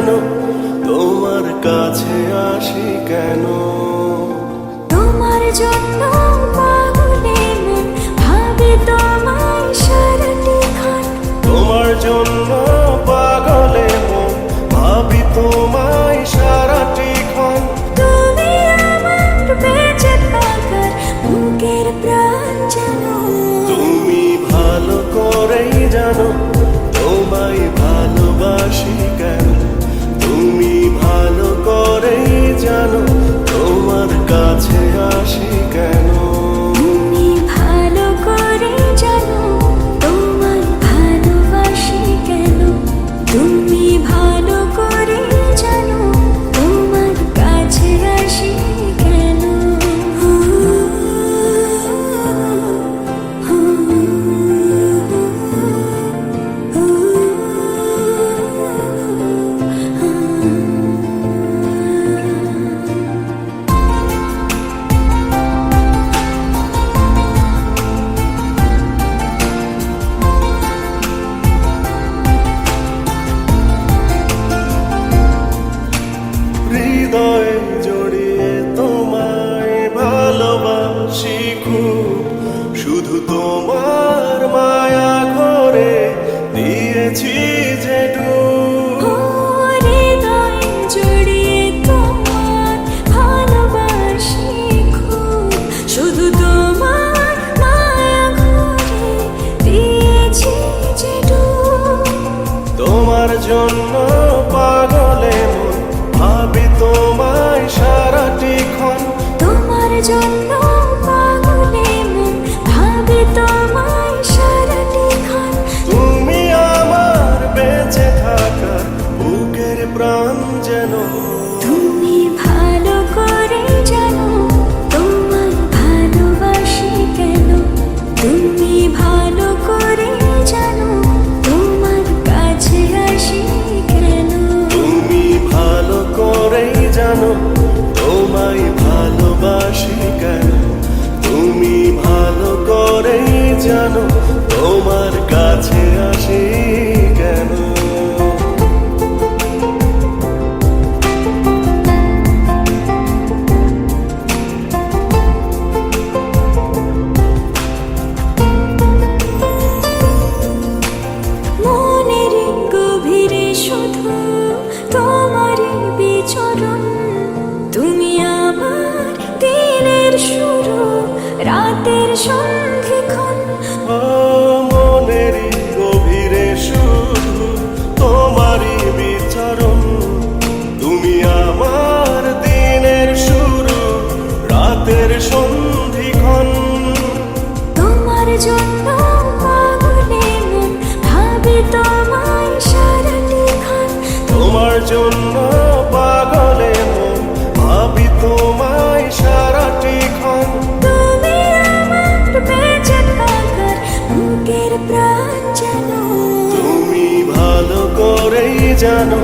জানো তোমার কাছে আসি কেন। তোমার জন্য পাগলে মন ভাবে তোমায় সারাটিক্ষণ। তোমার জন্য পাগলে মন ভাবি তোমায় সারাটিক্ষণ। তুমি আমার বেঁচে থাকার বুকের প্রাণ জানো। তুমি ভালো করেই জানো তোমায় ভালোবাসি কেন। তুমি ভালো করেই জানো তোমার কাছে আসি কেন। তুমি ভালো করে জানো তোমায় ভালোবাসি কেন। তুমি ভালো করে জানো তোমার কাছে আসি কেন। হৃদয়ে জড়িয়ে তোমায় ভালোবাসি খুব, শুধু তোমার মায়া ঘরে দিয়েছি যে ডুব। হৃদয়ে জড়িয়ে তোমার ভালোবাসি খুব, শুধু তোমার মায়া ঘরে দিয়েছি যে ডুব। তোমার জন্য পাগলে মন ভাবি তোমায় সারাটিক্ষণ। তোমার জন্য পাগলে মন ভাবে তোমায় সারাটিক্ষণ। তুমি আমার বেঁচে থাকার বুকের প্রাণ যেন। তুমি ভালো করে জানো তোমায় ভালোবাসি কেন। তুমি ভালো করে জানো তোমার কাছে আসি কেন। তুমি ভালো করেই জানো তোমায় ভালোবাসি কেন। তুমি ভালো করেই জানো তোমার কাছে আসি কেন। মনের গভীরে শুধু তোমারই বিচরণ। তুমি আমার দিনের শুরু রাতের সন্ধিক্ষণ। ও মনেরই গভীরে শুধু তোমারই বিচরণ। তুমি আমার দিনের শুরু রাতের সন্ধিক্ষণ। তোমার জন্য পাগলে মন ভাবে তোমায় সারাটিক্ষণ। তোমার জন্য পাগলে মন ভাবি তোমায় সারাটিক্ষণ। তুমি আমার বেঁচে থাকার বুকের প্রাণ জানো। তুমি ভালো করেই জানো